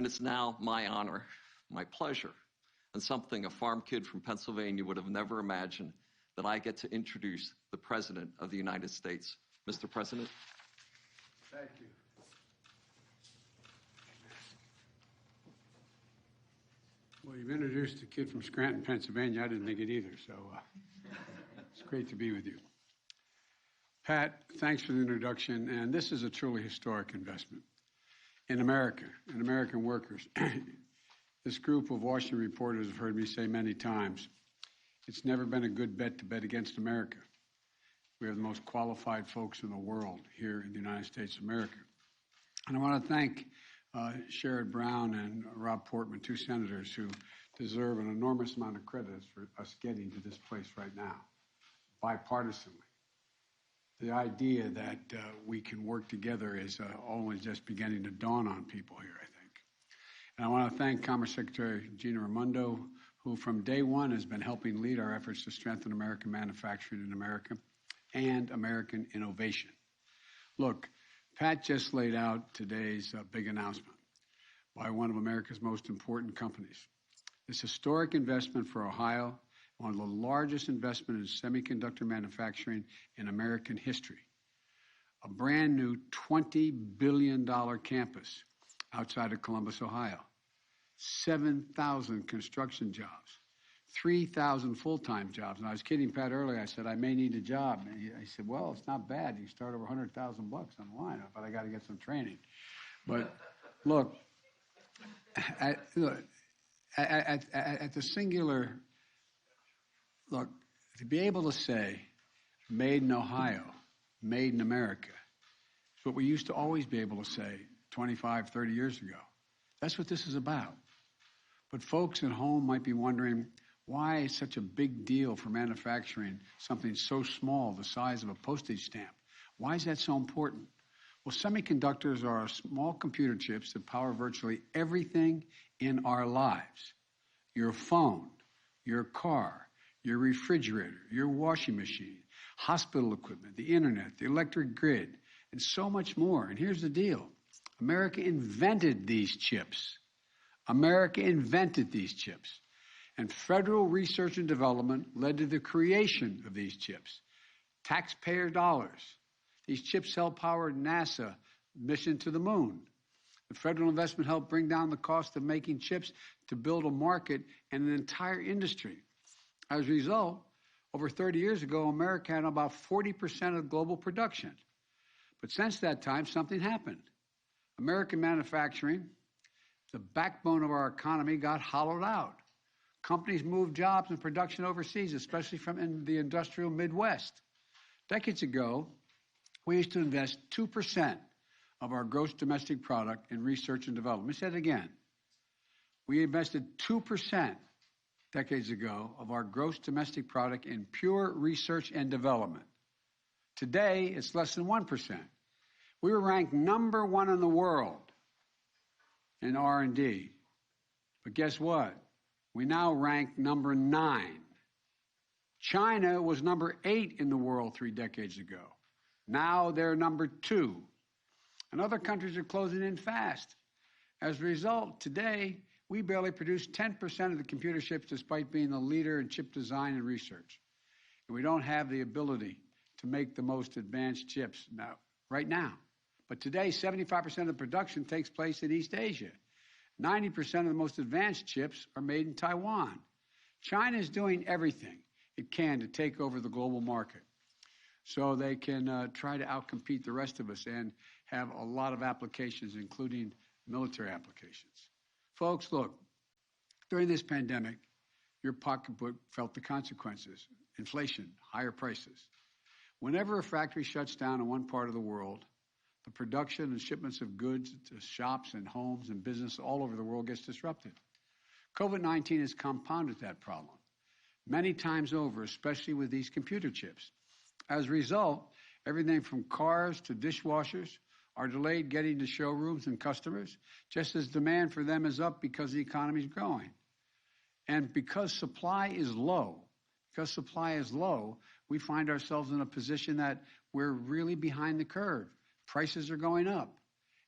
And it's now my honor, my pleasure, and something a farm kid from Pennsylvania would have never imagined, that I get to introduce the President of the United States. Mr. President. Thank you. Well, you've introduced a kid from Scranton, Pennsylvania. I didn't think it either, so it's great to be with you. Pat, thanks for the introduction, and this is a truly historic investment in America, in American workers. This group of Washington reporters have heard me say many times, it's never been a good bet to bet against America. We have the most qualified folks in the world here in the United States of America. And I want to thank Sherrod Brown and Rob Portman, two senators who deserve an enormous amount of credit for us getting to this place right now, bipartisanly. The idea that we can work together is only just beginning to dawn on people here, I think. And I want to thank Commerce Secretary Raimondo, who from day one has been helping lead our efforts to strengthen American manufacturing in America and American innovation. Look, Pat just laid out today's big announcement by one of America's most important companies. This historic investment for Ohio, one of the largest investments in semiconductor manufacturing in American history. A brand new $20 billion campus outside of Columbus, Ohio. 7,000 construction jobs, 3,000 full-time jobs. And I was kidding Pat earlier. I said, I may need a job. And he said, well, it's not bad. You start over $100,000 on the line, but I got to get some training. But look, at the singular, look, to be able to say, made in Ohio, made in America, is what we used to always be able to say 25, 30 years ago. That's what this is about. But folks at home might be wondering, why is such a big deal for manufacturing something so small, the size of a postage stamp? Why is that so important? Well, semiconductors are small computer chips that power virtually everything in our lives. Your phone, your car, your refrigerator, your washing machine, hospital equipment, the internet, the electric grid, and so much more. And here's the deal. America invented these chips. America invented these chips. And federal research and development led to the creation of these chips. Taxpayer dollars. These chips helped power NASA mission to the moon. The federal investment helped bring down the cost of making chips to build a market and an entire industry. As a result, over 30 years ago, America had about 40% of global production. But since that time, something happened. American manufacturing, the backbone of our economy, got hollowed out. Companies moved jobs and production overseas, especially from in the industrial Midwest. Decades ago, we used to invest 2% of our gross domestic product in research and development. Let me say it again. We invested 2% decades ago of our gross domestic product in pure research and development. Today, it's less than 1%. We were ranked number one in the world in R&D. But guess what? We now rank number 9. China was number 8 in the world 3 decades ago. Now they're number 2. And other countries are closing in fast. As a result, today, we barely produce 10% of the computer chips despite being the leader in chip design and research. And we don't have the ability to make the most advanced chips right now. But today, 75% of the production takes place in East Asia. 90% of the most advanced chips are made in Taiwan. China is doing everything it can to take over the global market so they can try to outcompete the rest of us and have a lot of applications, including military applications. Folks, look, during this pandemic, your pocketbook felt the consequences. Inflation, higher prices. Whenever a factory shuts down in one part of the world, the production and shipments of goods to shops and homes and business all over the world gets disrupted. COVID-19 has compounded that problem many times over, especially with these computer chips. As a result, everything from cars to dishwashers are delayed getting to showrooms and customers, just as demand for them is up because the economy is growing. And because supply is low, we find ourselves in a position that we're really behind the curve. Prices are going up.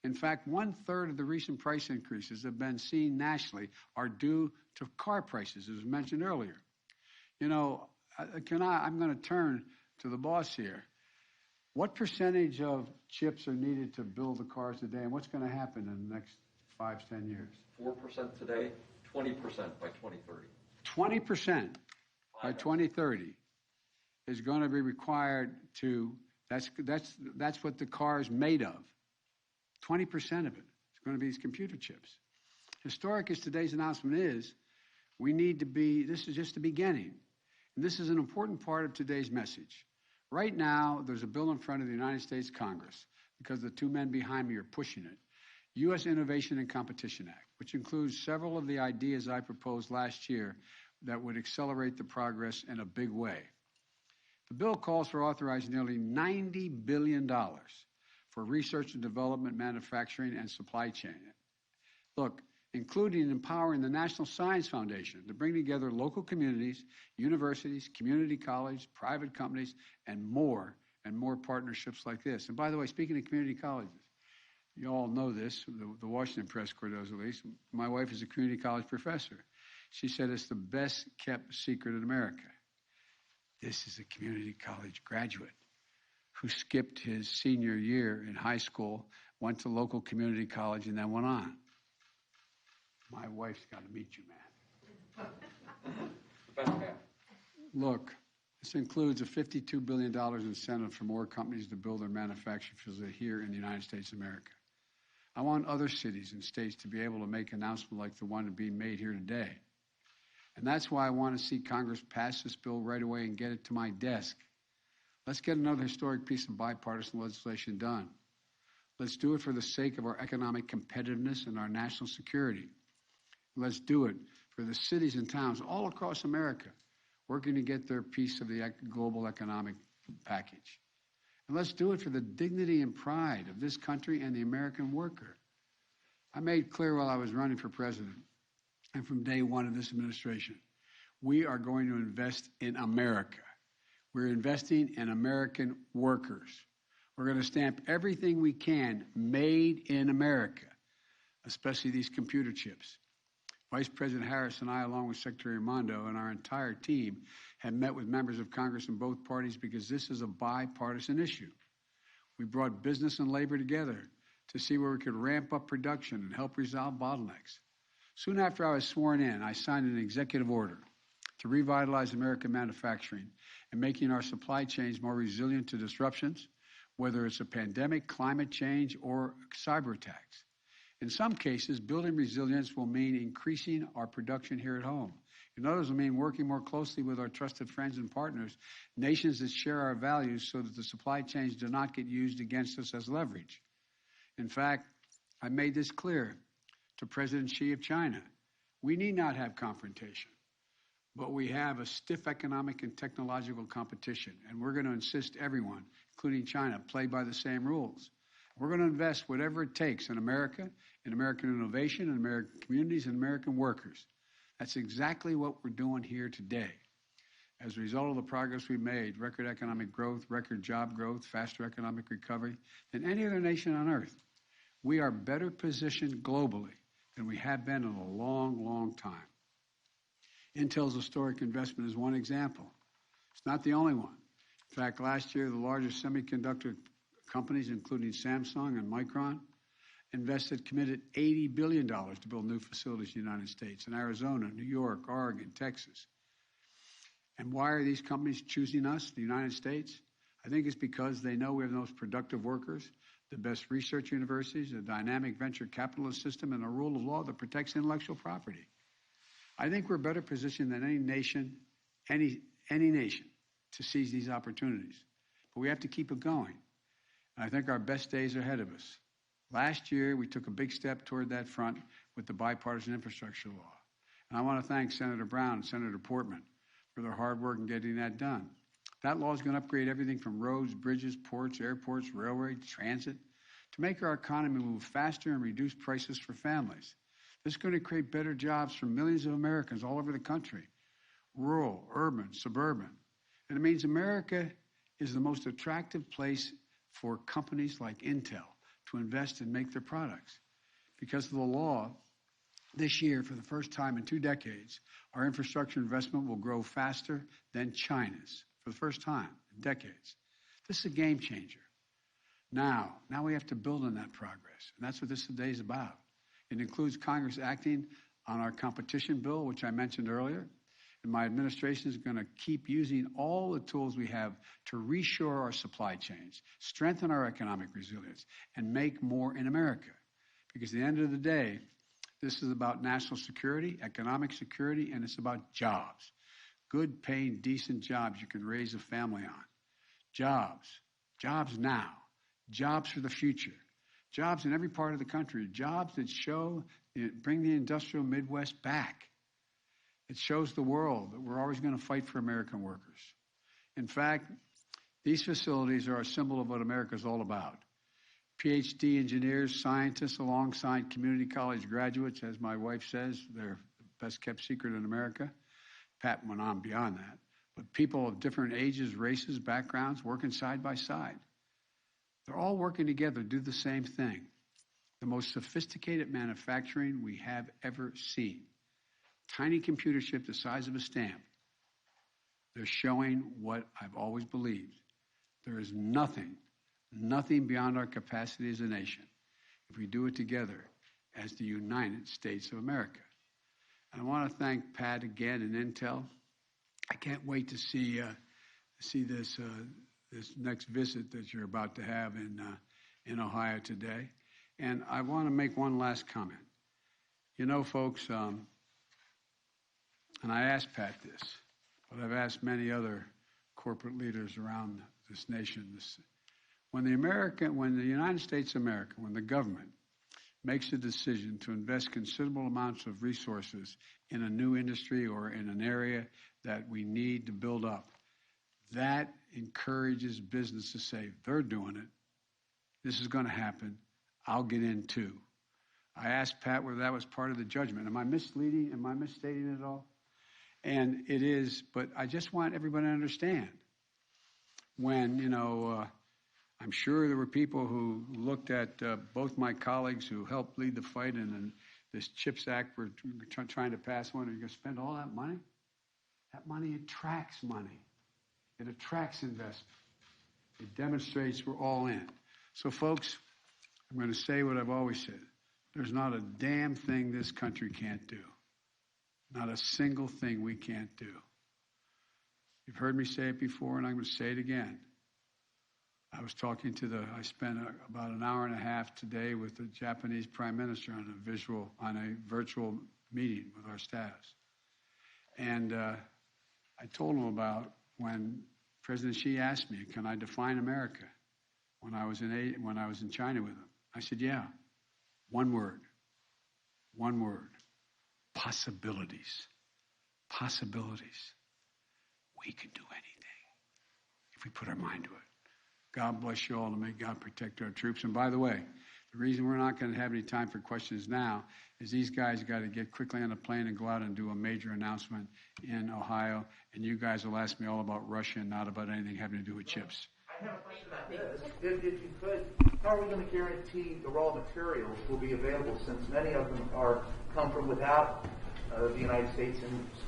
In fact, 1/3 of the recent price increases that have been seen nationally are due to car prices, as mentioned earlier. You know, I'm going to turn to the boss here. What percentage of chips are needed to build the cars today, and what's going to happen in the next 5 to 10 years? 4% today, 20% by 2030. 20% by 2030 is going to be required to, that's what the car is made of. 20% of it is going to be these computer chips. Historic as today's announcement is, this is just the beginning. And this is an important part of today's message. Right now, there's a bill in front of the United States Congress, because the two men behind me are pushing it, U.S. Innovation and Competition Act, which includes several of the ideas I proposed last year that would accelerate the progress in a big way. The bill calls for authorizing nearly $90 billion for research and development, manufacturing, and supply chain. Look, including empowering the National Science Foundation to bring together local communities, universities, community college, private companies, and more partnerships like this. And by the way, speaking of community colleges, you all know this, the Washington Press Corps does at least. My wife is a community college professor. She said it's the best kept secret in America. This is a community college graduate who skipped his senior year in high school, went to local community college, and then went on. My wife's got to meet you, man. Look, this includes a $52 billion incentive for more companies to build their manufacturing facilities here in the United States of America. I want other cities and states to be able to make announcements like the one being made here today. And that's why I want to see Congress pass this bill right away and get it to my desk. Let's get another historic piece of bipartisan legislation done. Let's do it for the sake of our economic competitiveness and our national security. Let's do it for the cities and towns all across America working to get their piece of the global economic package. And let's do it for the dignity and pride of this country and the American worker. I made clear while I was running for president, and from day one of this administration, we are going to invest in America. We're investing in American workers. We're going to stamp everything we can made in America, especially these computer chips. Vice President Harris and I, along with Secretary Raimondo and our entire team, have met with members of Congress in both parties because this is a bipartisan issue. We brought business and labor together to see where we could ramp up production and help resolve bottlenecks. Soon after I was sworn in, I signed an executive order to revitalize American manufacturing and making our supply chains more resilient to disruptions, whether it's a pandemic, climate change, or cyber attacks. In some cases, building resilience will mean increasing our production here at home. In others, it will mean working more closely with our trusted friends and partners, nations that share our values, so that the supply chains do not get used against us as leverage. In fact, I made this clear to President Xi of China. We need not have confrontation, but we have a stiff economic and technological competition, and we're going to insist everyone, including China, play by the same rules. We're going to invest whatever it takes in America, in American innovation, in American communities, and American workers. That's exactly what we're doing here today. As a result of the progress we've made, record economic growth, record job growth, faster economic recovery than any other nation on earth, we are better positioned globally than we have been in a long, long time. Intel's historic investment is one example. It's not the only one. In fact, last year, the largest semiconductor companies, including Samsung and Micron, committed $80 billion to build new facilities in the United States, in Arizona, New York, Oregon, Texas. And why are these companies choosing us, the United States? I think it's because they know we have the most productive workers, the best research universities, a dynamic venture capitalist system, and a rule of law that protects intellectual property. I think we're better positioned than any nation to seize these opportunities. But we have to keep it going. And I think our best days are ahead of us. Last year, we took a big step toward that front with the bipartisan infrastructure law. And I want to thank Senator Brown and Senator Portman for their hard work in getting that done. That law is going to upgrade everything from roads, bridges, ports, airports, railroads, transit, to make our economy move faster and reduce prices for families. This is going to create better jobs for millions of Americans all over the country, rural, urban, suburban. And it means America is the most attractive place for companies like Intel to invest and make their products. Because of the law, this year, for the first time in 2 decades, our infrastructure investment will grow faster than China's, for the first time in decades. This is a game changer. Now we have to build on that progress, and that's what this today is about. It includes Congress acting on our competition bill, which I mentioned earlier, and my administration is going to keep using all the tools we have to reshore our supply chains, strengthen our economic resilience, and make more in America. Because at the end of the day, this is about national security, economic security, and it's about jobs. Good paying, decent jobs you can raise a family on. Jobs now. Jobs for the future. Jobs in every part of the country. Jobs that bring the industrial Midwest back. It shows the world that we're always going to fight for American workers. In fact, these facilities are a symbol of what America's all about. PhD engineers, scientists, alongside community college graduates, as my wife says, they're the best kept secret in America. Pat went on beyond that. But people of different ages, races, backgrounds, working side by side. They're all working together to do the same thing. The most sophisticated manufacturing we have ever seen. Tiny computer chip the size of a stamp. They're showing what I've always believed. There is nothing beyond our capacity as a nation if we do it together as the United States of America. And I want to thank Pat again and Intel. I can't wait to see this next visit that you're about to have in Ohio today. And I want to make one last comment. You know, folks, and I asked Pat this, but I've asked many other corporate leaders around this nation. When the United States of America, when the government makes a decision to invest considerable amounts of resources in a new industry or in an area that we need to build up, that encourages business to say, they're doing it. This is going to happen. I'll get in too. I asked Pat whether that was part of the judgment. Am I misleading? Am I misstating it all? And it is, but I just want everybody to understand. When, I'm sure there were people who looked at both my colleagues who helped lead the fight in this CHIPS Act we're trying to pass one. Are you going to spend all that money? That money attracts money. It attracts investment. It demonstrates we're all in. So, folks, I'm going to say what I've always said. There's not a damn thing this country can't do. Not a single thing we can't do. You've heard me say it before, and I'm going to say it again. I spent about an hour and a half today with the Japanese Prime Minister on a virtual meeting with our staffs. And I told him about when President Xi asked me, can I define America when I was in China with him? I said, yeah, one word, possibilities. Possibilities. We can do anything if we put our mind to it. God bless you all, and may God protect our troops. And by the way, the reason we're not going to have any time for questions now is these guys got to get quickly on a plane and go out and do a major announcement in Ohio, and you guys will ask me all about Russia and not about anything having to do with chips. I have a question about this. If you could, how are we going to guarantee the raw materials will be available, since many of them come from without the United States,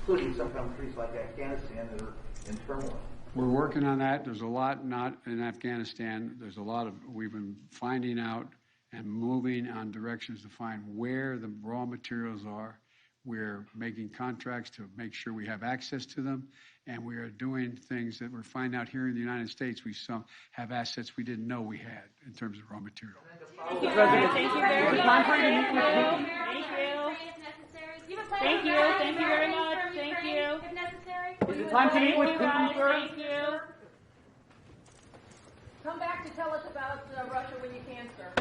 including some countries like Afghanistan that are in turmoil? We're working on that. There's a lot not in Afghanistan. There's a lot we've been finding out and moving on directions to find where the raw materials are. We're making contracts to make sure we have access to them, and we are doing things that we're finding out here in the United States. We have assets we didn't know we had in terms of raw material. Thank you, President. Thank you very much. Thank you. Thank you. Thank you very much. Thank you. Is it time to meet with Putin, sir? Thank you. Come back to tell us about Russia when you can, sir.